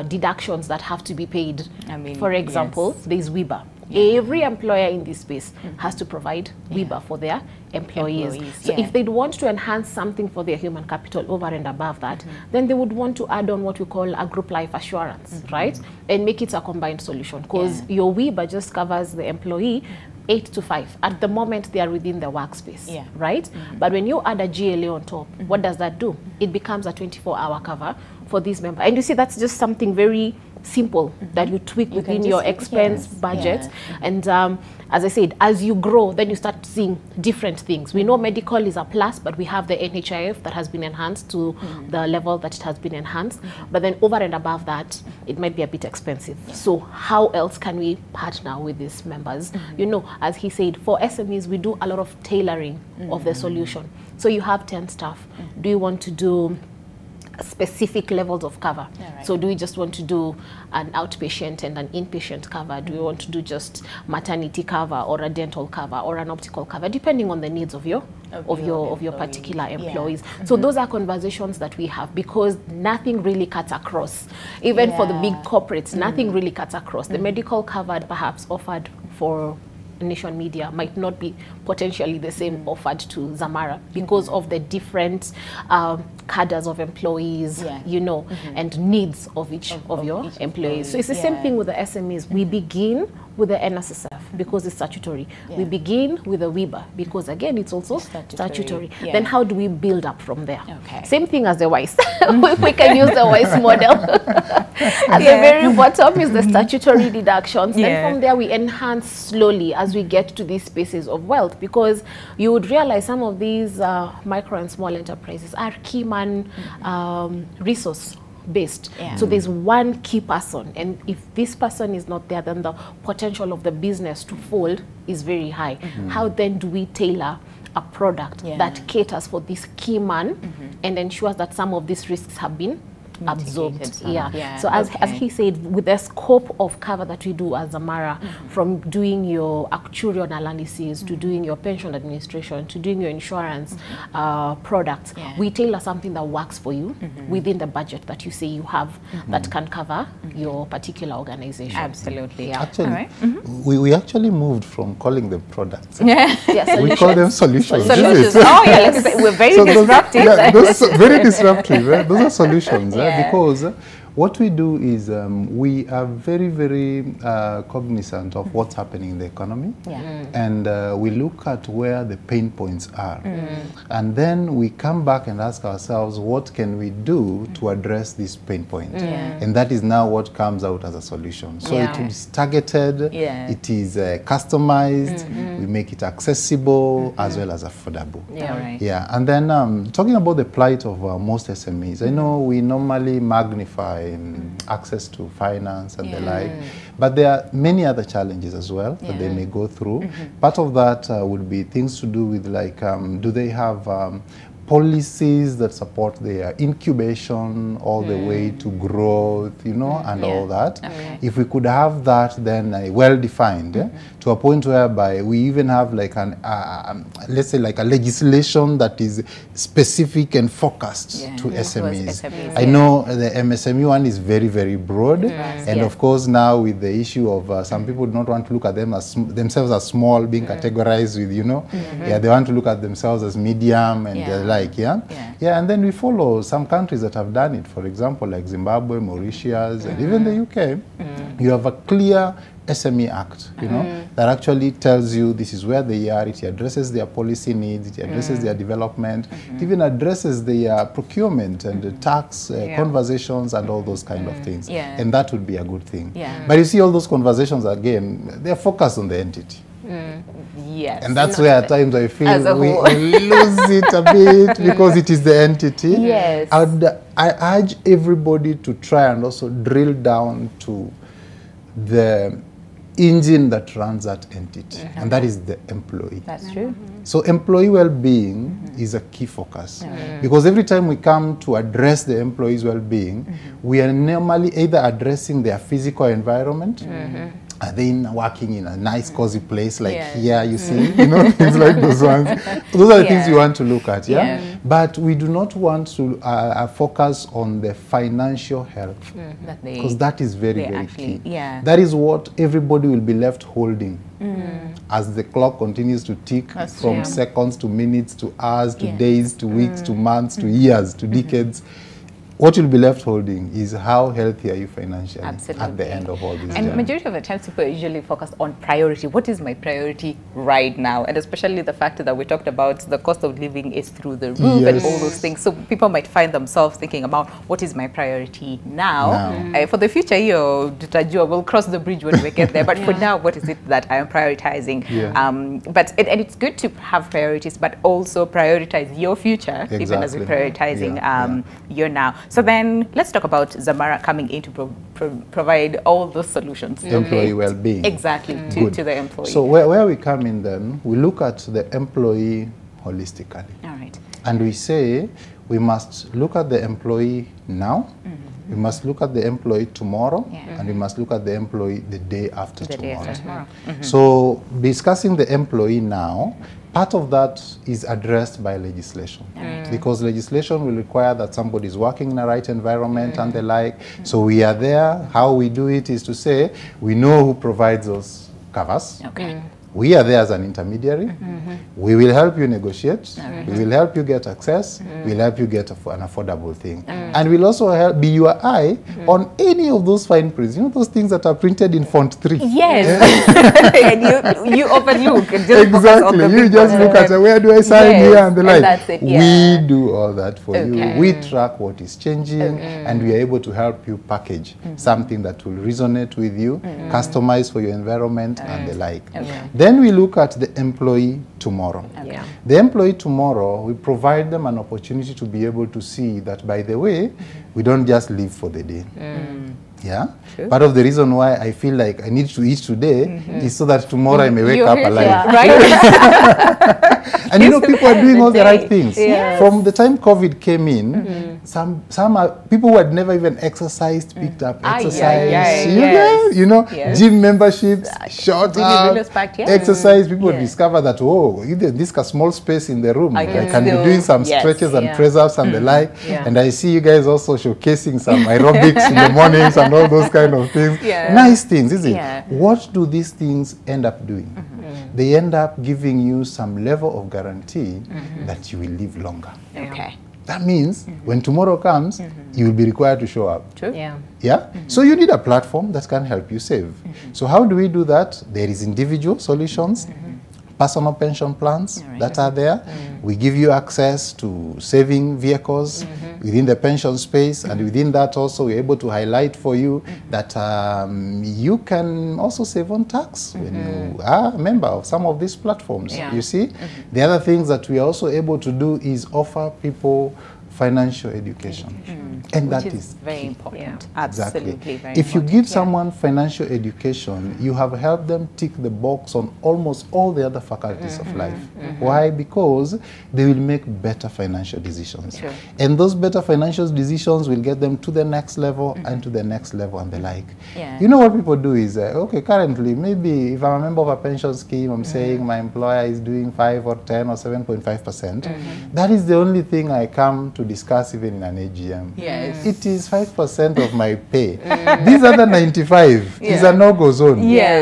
deductions that have to be paid. I mean, for example, there's WIBA. Every employer in this space has to provide WIBA for their employees. So if they'd want to enhance something for their human capital over and above that, then they would want to add on what we call a group life assurance, right? And make it a combined solution, because your WIBA just covers the employee 8 to 5. At the moment, they are within the workspace, right? But when you add a GLA on top, what does that do? It becomes a 24-hour cover for these members. And you see, that's just something very simple that you tweak within your expense budget. And as I said, as you grow, then you start seeing different things. We know medical is a plus, but we have the NHIF that has been enhanced to the level that it has been enhanced. But then over and above that, it might be a bit expensive. So how else can we partner with these members? You know, as he said, for SMEs, we do a lot of tailoring of the solution. So you have 10 staff. Do you want to do specific levels of cover? So do we just want to do an outpatient and an inpatient cover? Do we want to do just maternity cover or a dental cover or an optical cover, depending on the needs of your particular employees? So those are conversations that we have, because nothing really cuts across. Even for the big corporates, nothing really cuts across. The medical cover perhaps offered for Nation Media might not be potentially the same offered to Zamara, because of the different cadres of employees, you know, and needs of each of your employees. So it's the same thing with the SMEs. We begin with the NSSF because it's statutory. We begin with the WIBA because again it's also statutory. Then how do we build up from there? Same thing as the WISE. We can use the WISE model. At the very bottom is the statutory deductions. Then from there we enhance slowly as we get to these spaces of wealth, because you would realize some of these micro and small enterprises are key man resource based. So there's one key person, and if this person is not there, then the potential of the business to fold is very high. How then do we tailor a product that caters for this key man and ensures that some of these risks have been absorbed? So as he said, with the scope of cover that we do as Zamara, from doing your actuarial analysis to doing your pension administration to doing your insurance products, we tailor something that works for you within the budget that you say you have that can cover your particular organization. Absolutely. Actually, we actually moved from calling them products. We call them solutions. Oh yeah, we're very disruptive. Those very disruptive. Those are solutions. Because what we do is we are very, very cognizant of what's happening in the economy. And we look at where the pain points are. And then we come back and ask ourselves, what can we do to address this pain point? And that is now what comes out as a solution. So it is targeted, it is customized, we make it accessible as well as affordable. And then talking about the plight of most SMEs, I know we normally magnify access to finance and the like, but there are many other challenges as well that they may go through. Part of that would be things to do with like, do they have policies that support their incubation all the way to growth, you know, and all that. If we could have that, then well-defined, to a point whereby we even have like an, let's say like a legislation that is specific and focused to SMEs. I know the MSME one is very, very broad. And of course now with the issue of some people do not want to look at them as themselves as small, being categorized with, you know, they want to look at themselves as medium and and then we follow some countries that have done it, for example, like Zimbabwe, Mauritius, and even the UK. You have a clear SME Act, you know, that actually tells you this is where they are, it addresses their policy needs, it addresses their development, it even addresses their procurement and the tax conversations and all those kind of things. And that would be a good thing. But you see all those conversations, again, they're focused on the entity. And that's where at times I feel we lose it a bit because it is the entity. I urge everybody to try and also drill down to the engine that runs that entity, and that is the employee. That's true. So employee well-being is a key focus, because every time we come to address the employee's well-being, we are normally either addressing their physical environment. Are they working in a nice, cozy place like here, you see, you know, things like those ones. Those are the things you want to look at, But we do not want to focus on the financial health, because that is very, very key. That is what everybody will be left holding as the clock continues to tick from seconds to minutes to hours to days to weeks to months to years to decades. What you'll be left holding is how healthy are you financially at the end of all this. And majority of the times people usually focus on priority. What is my priority right now? And especially the fact that we talked about the cost of living is through the roof and all those things. So people might find themselves thinking about what is my priority now. For the future, we'll cross the bridge when we get there. But for now, what is it that I am prioritizing? But it's good to have priorities, but also prioritize your future, even as we're prioritizing your now. So then let's talk about Zamara coming in to provide all those solutions. Employee well-being. Exactly, to the employee. So where we come in then, we look at the employee holistically. And we say we must look at the employee now, we must look at the employee tomorrow, and we must look at the employee the day after tomorrow. So discussing the employee now, part of that is addressed by legislation, because legislation will require that somebody is working in a right environment and the like. So we are there. How we do it is to say we know who provides those covers. We are there as an intermediary. We will help you negotiate. We will help you get access. We'll help you get an affordable thing. And we'll also help be your eye on any of those fine prints. You know those things that are printed in font 3? Yes. And you overlook. Just exactly. You just look at where do I sign here and the like. That's it, We do all that for you. We track what is changing and we are able to help you package something that will resonate with you, customize for your environment and the like. Then we look at the employee tomorrow. The employee tomorrow, we provide them an opportunity to be able to see that, by the way, we don't just live for the day. Yeah. Part of the reason why I feel like I need to eat today is so that tomorrow I may wake up alive. Right? And you know, people are doing all the right things. From the time COVID came in, some people who had never even exercised picked up exercise. You know, gym memberships, short exercise. People discover that, oh, this small space in the room, I can be doing some stretches and press-ups and the like. And I see you guys also showcasing some aerobics in the mornings and all those kind of things. Nice things, is it? What do these things end up doing? They end up giving you some level of guarantee that you will live longer. That means when tomorrow comes, you will be required to show up. So you need a platform that can help you save. So how do we do that? There is individual solutions, personal pension plans that are there. We give you access to saving vehicles within the pension space, and within that also we're able to highlight for you that you can also save on tax when you are a member of some of these platforms. You see, the other things that we are also able to do is offer people financial education. And that is very important. Exactly. Absolutely very if you give someone financial education, you have helped them tick the box on almost all the other faculties of life. Why? Because they will make better financial decisions. And those better financial decisions will get them to the next level and to the next level and the like. You know what people do is, okay, currently, maybe if I'm a member of a pension scheme, I'm saying my employer is doing 5 or 10 or 7.5%. That is the only thing I come to discuss even in an AGM. It is 5% of my pay. These other 95 is a no-go zone.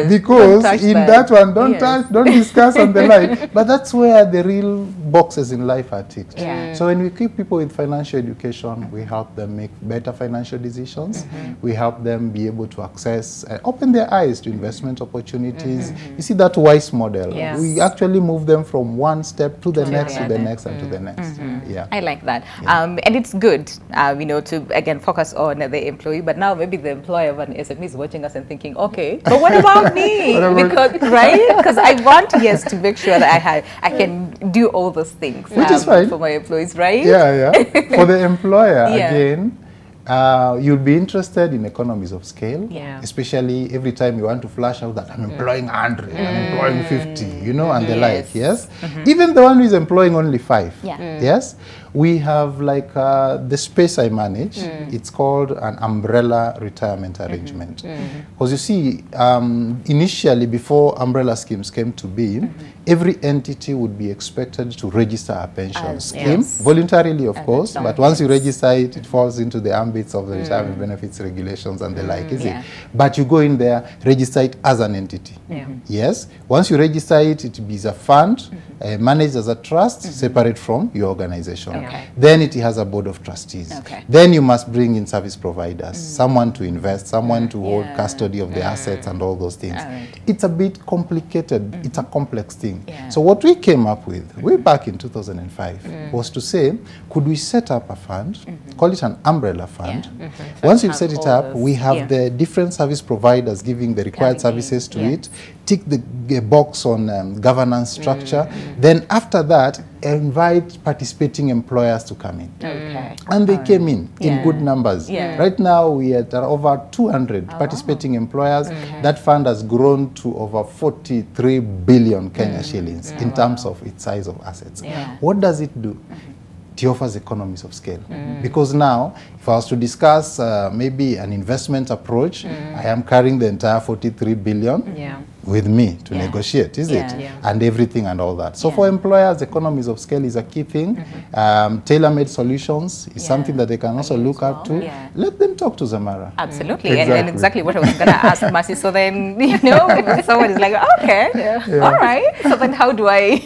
Because in that one, don't touch, don't discuss and the like. But that's where the real boxes in life are ticked. So when we keep people with financial education, we help them make better financial decisions. We help them be able to access, open their eyes to investment opportunities. You see that WISE model. We actually move them from one step to the next, to the next, and to the next. I like that. And it's good, you know, to again focus on the employee, but now maybe the employer of an SME is watching us and thinking, okay, but what about me? Because because I want to make sure that I can do all those things for my employees, right? For the employer, again, you'll be interested in economies of scale, especially every time you want to flash out that I'm employing 100, I'm employing 50, you know, and the like, Even the one who is employing only 5, we have like the space I manage, it's called an umbrella retirement arrangement. Because you see, initially before umbrella schemes came to be, every entity would be expected to register a pension scheme, voluntarily of course, but once you register it, it falls into the ambits of the retirement benefits regulations and the like, is it? But you go in there, register it as an entity. Once you register it, it is a fund, managed as a trust, separate from your organization. Then it has a board of trustees. Then you must bring in service providers, someone to invest, someone to hold custody of the assets and all those things. It's a bit complicated. It's a complex thing. So what we came up with way back in 2005 was to say, could we set up a fund, call it an umbrella fund. Once you've set it up, we have the different service providers giving the required services to it, tick the box on governance structure. Then after that, invite participating employers to come in. And they came in good numbers. Right now, we are over 200 participating employers. That fund has grown to over 43 billion Kenya shillings in terms of its size of assets. What does it do? It offers economies of scale. Because now, if I was to discuss maybe an investment approach, I am carrying the entire 43 billion. with me to negotiate, is it? And everything and all that. So for employers, economies of scale is a key thing. Tailor-made solutions is something that they can also look up to. Let them talk to Zamara. Absolutely. And exactly what I was going to ask, Mercy. So then, you know, someone is like, okay, all right. So then how do I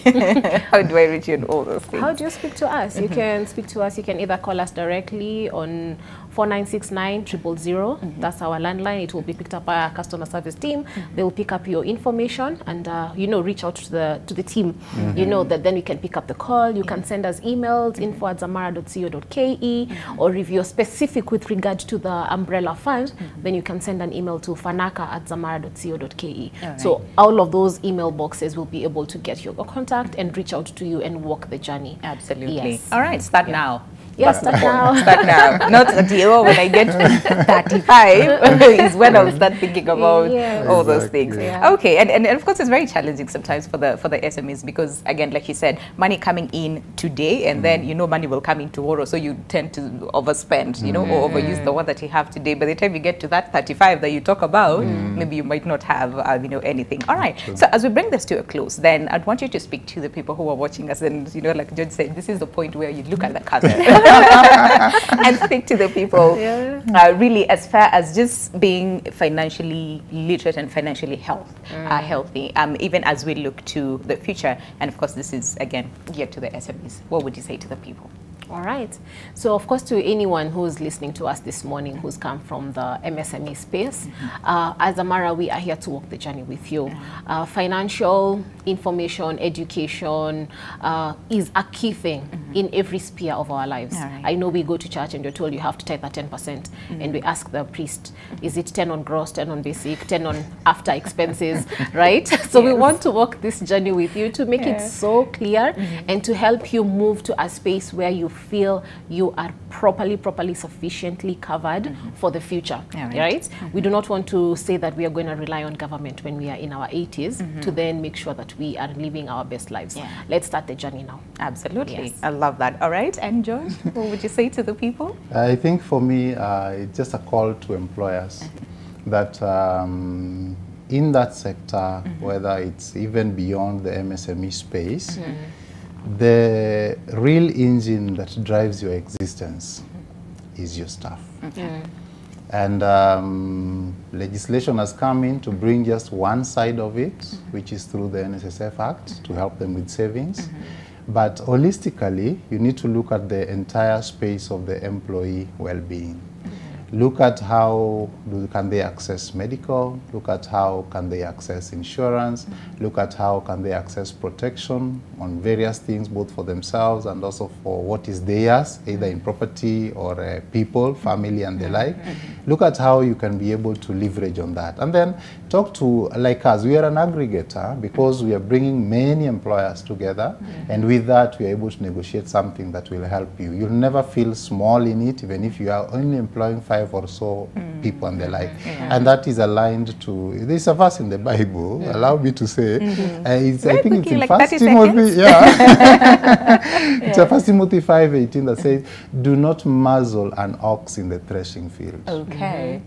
reach you in all those things? How do you speak to us? You can speak to us. You can either call us directly on 4969 000. That's our landline. It will be picked up by our customer service team. They will pick up your information and you know, reach out to the team. You know that then we can pick up the call. You can send us emails info@zamara.co.ke, or if you're specific with regard to the umbrella fund, then you can send an email to fanaka@zamara.co.ke. So all of those email boxes will be able to get your contact and reach out to you and walk the journey. Absolutely. Yes. All right, start now. Yes, start now. Start now. Not at you when I get 35 is when I'll start thinking about all those things. Okay, and of course it's very challenging sometimes for the SMEs, because again, like you said, money coming in today and then you know money will come in tomorrow, so you tend to overspend, you know, or overuse the one that you have today. By the time you get to that 35 that you talk about, maybe you might not have you know, anything. All right. So as we bring this to a close, then I'd want you to speak to the people who are watching us, and you know, like George said, this is the point where you look at the camera and speak to the people really as far as just being financially literate and financially healthy, even as we look to the future. And of course, this is again geared to the SMEs. What would you say to the people? All right. So, of course, to anyone who's listening to us this morning who's come from the MSME space, as Zamara, we are here to walk the journey with you. Financial information, education is a key thing in every sphere of our lives. I know we go to church and you're told you have to tithe that 10%, and we ask the priest, is it 10 on gross, 10 on basic, 10 on after expenses, right? So we want to walk this journey with you to make it so clear and to help you move to a space where you feel you are properly, sufficiently covered for the future, right? We do not want to say that we are going to rely on government when we are in our 80s to then make sure that we are living our best lives. Let's start the journey now. Absolutely. I love that. All right. And George, what would you say to the people? I think for me, it's just a call to employers that in that sector, whether it's even beyond the MSME space, the real engine that drives your existence is your staff. And legislation has come in to bring just one side of it, which is through the NSSF Act to help them with savings. But holistically, you need to look at the entire space of the employee well-being. Look at how can they access medical, look at how can they access insurance, look at how can they access protection on various things, both for themselves and also for what is theirs, either in property or people, family and the like. Look at how you can be able to leverage on that. And then talk to, like us, we are an aggregator because we are bringing many employers together, and with that we are able to negotiate something that will help you. You'll never feel small in it, even if you are only employing 5 or so people and the like. And that is aligned to, there's a verse in the Bible, allow me to say, I think it's in 1 Timothy, it's a 1 Timothy 5:18 that says, do not muzzle an ox in the threshing field.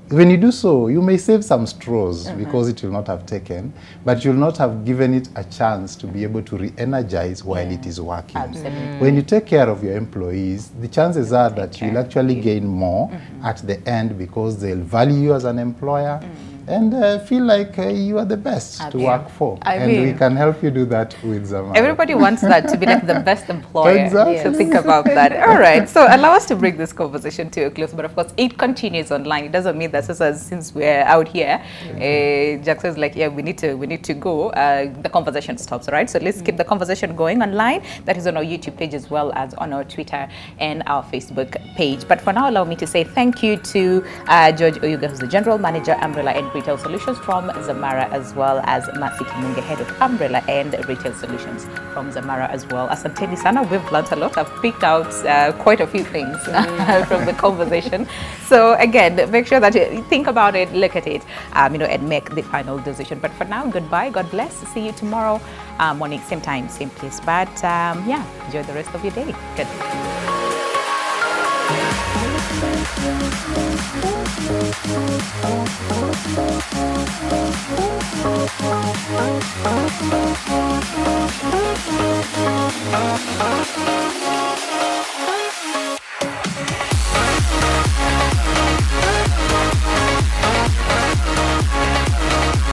When you do so, you may save some straws because it will not have taken, but you'll not have given it a chance to be able to re-energize while it is working. When you take care of your employees, the chances are that you'll actually gain more at the end because they'll value you as an employer and feel like you are the best to work for. And we can help you do that with Zamara. Everybody wants that, to be like the best employer. So think about that. All right. So allow us to bring this conversation to a close. But of course, it continues online. It doesn't mean that since we're out here, Jackson is like, yeah, we need to go. The conversation stops, right? So let's keep the conversation going online. That is on our YouTube page as well as on our Twitter and our Facebook page. But for now, allow me to say thank you to George Oyuga, who's the General Manager, Umbrella and Retail Solutions from Zamara, as well as Mercy Kimunge, Head of Umbrella and Retail Solutions from Zamara as well. Asanteni sana, we've learned a lot. I've picked out quite a few things from the conversation. So again, make sure that you think about it, look at it, you know, and make the final decision. But for now, goodbye, God bless. See you tomorrow morning, same time, same place. But yeah, enjoy the rest of your day. Good.